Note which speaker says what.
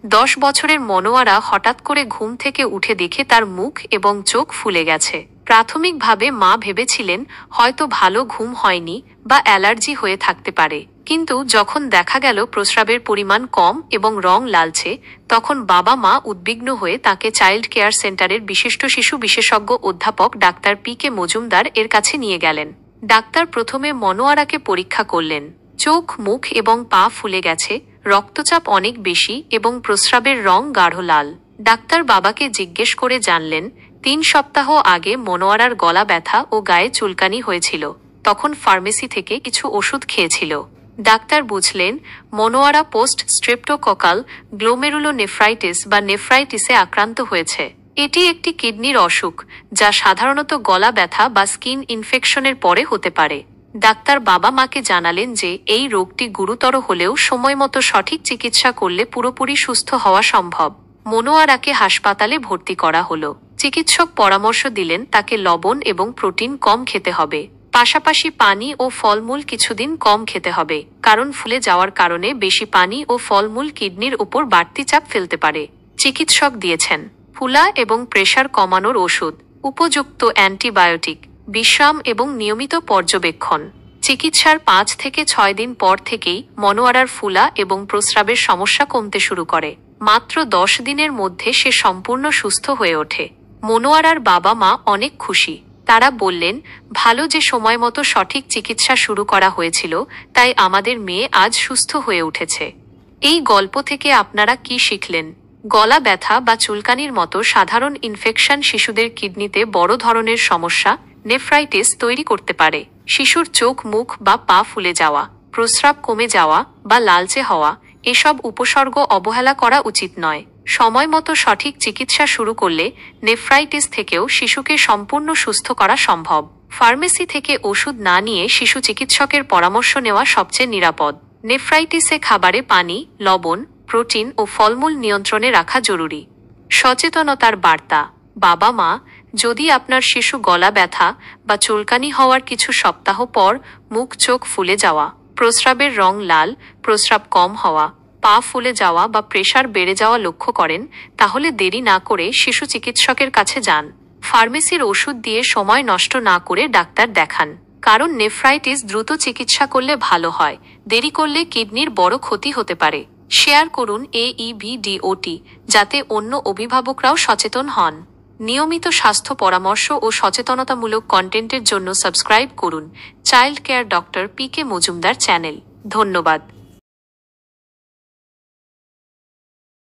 Speaker 1: 10 বছরের মনোয়ারা হঠাৎ করে ঘুম থেকে উঠে দেখে তার মুখ এবং চোখ ফুলে গেছে। প্রাথমিকভাবে মা ভেবেছিলেন হয়তো ভালো ঘুম হয়নি বা অ্যালার্জি হয়ে থাকতে পারে, কিন্তু যখন দেখা গেল প্রস্রাবের পরিমাণ কম এবং রং লালচে, তখন বাবা মা উদ্বিগ্ন হয়ে তাকে চাইল্ড কেয়ার সেন্টারের বিশিষ্ট শিশু বিশেষজ্ঞ অধ্যাপক ডাক্তার পি.কে মজুমদার এর কাছে নিয়ে গেলেন। ডাক্তার প্রথমে মনোয়ারাকে পরীক্ষা করলেন। চোখ, মুখ এবং পা ফুলে গেছে, রক্তচাপ অনেক বেশি এবং প্রস্রাবের রং গাঢ় লাল। ডাক্তার বাবাকে জিজ্ঞেস করে জানলেন 3 সপ্তাহ আগে মনোয়ারার গলা ব্যথা ও গায়ে চুলকানি হয়েছিল, তখন ফার্মেসি থেকে কিছু ওষুধ খেয়েছিল। ডাক্তার বুঝলেন মনোয়ারা পোস্ট স্ট্রেপ্টোককাল গ্লোমেরুলোনেফ্রাইটিস বা নেফ্রাইটিসে আক্রান্ত হয়েছে। এটি একটি কিডনির অসুখ যা সাধারণত গলা ব্যথা বা স্কিন ইনফেকশনের পরে হতে পারে। ডাক্তার বাবা মাকে জানালেন যে এই রোগটি গুরুতর হলেও সময়মতো সঠিক চিকিৎসা করলে পুরোপুরি সুস্থ হওয়া সম্ভব। মনোয়ারাকে হাসপাতালে ভর্তি করা হলো। চিকিৎসক পরামর্শ দিলেন তাকে লবণ এবং প্রোটিন কম খেতে হবে, পাশাপাশি পানি ও ফলমূল কিছুদিন কম খেতে হবে, কারণ ফুলে যাওয়ার কারণে বেশি পানি ও ফলমূল কিডনির উপর বাড়তি চাপ ফেলতে পারে। চিকিৎসক দিয়েছেন ফুলা এবং প্রেশার কমানোর ওষুধ, উপযুক্ত অ্যান্টিবায়োটিক, বিশ্রাম এবং নিয়মিত পর্যবেক্ষণ। চিকিৎসার 5 থেকে 6 দিন পর থেকেই মনোয়ারার ফুলা এবং প্রস্রাবের সমস্যা কমতে শুরু করে। মাত্র 10 দিনের মধ্যে সে সম্পূর্ণ সুস্থ হয়ে ওঠে। মনোয়ারার বাবা মা অনেক খুশি। তারা বললেন, ভালো যে সময় মতো সঠিক চিকিৎসা শুরু করা হয়েছিল, তাই আমাদের মেয়ে আজ সুস্থ হয়ে উঠেছে। এই গল্প থেকে আপনারা কি শিখলেন? গলা ব্যথা বা চুলকানির মতো সাধারণ ইনফেকশন শিশুদের কিডনিতে বড় ধরনের সমস্যা নেফ্রাইটিস তৈরি করতে পারে। শিশুর চোখ, মুখ বা পা ফুলে যাওয়া, প্রস্রাব কমে যাওয়া বা লালচে হওয়া, এসব উপসর্গ অবহেলা করা উচিত নয়। সময় মতো সঠিক চিকিৎসা শুরু করলে নেফ্রাইটিস থেকেও শিশুকে সম্পূর্ণ সুস্থ করা সম্ভব। ফার্মেসি থেকে ওষুধ না নিয়ে শিশু চিকিৎসকের পরামর্শ নেওয়া সবচেয়ে নিরাপদ। নেফ্রাইটিসে খাবারে পানি, লবণ, প্রোটিন ও ফলমূল নিয়ন্ত্রণে রাখা জরুরি। সচেতনতার বার্তা। বাবা মা, যদি আপনার শিশু গলা ব্যথা বা চুলকানি হওয়ার কিছু সপ্তাহ পর মুখ, চোখ ফুলে যাওয়া, প্রস্রাবের রং লাল, প্রস্রাব কম হওয়া, পা ফুলে যাওয়া বা প্রেশার বেড়ে যাওয়া লক্ষ্য করেন, তাহলে দেরি না করে শিশু চিকিৎসকের কাছে যান। ফার্মেসির ওষুধ দিয়ে সময় নষ্ট না করে ডাক্তার দেখান, কারণ নেফ্রাইটিস দ্রুত চিকিৎসা করলে ভালো হয়, দেরি করলে কিডনির বড় ক্ষতি হতে পারে। শেয়ার করুন এই ভিডিওটি, যাতে অন্য অভিভাবকরাও সচেতন হন। নিয়মিত স্বাস্থ্য পরামর্শ ও সচেতনতামূলক কন্টেন্টের জন্য সাবস্ক্রাইব করুন child care doctor PK Majumdar channel. ধন্যবাদ।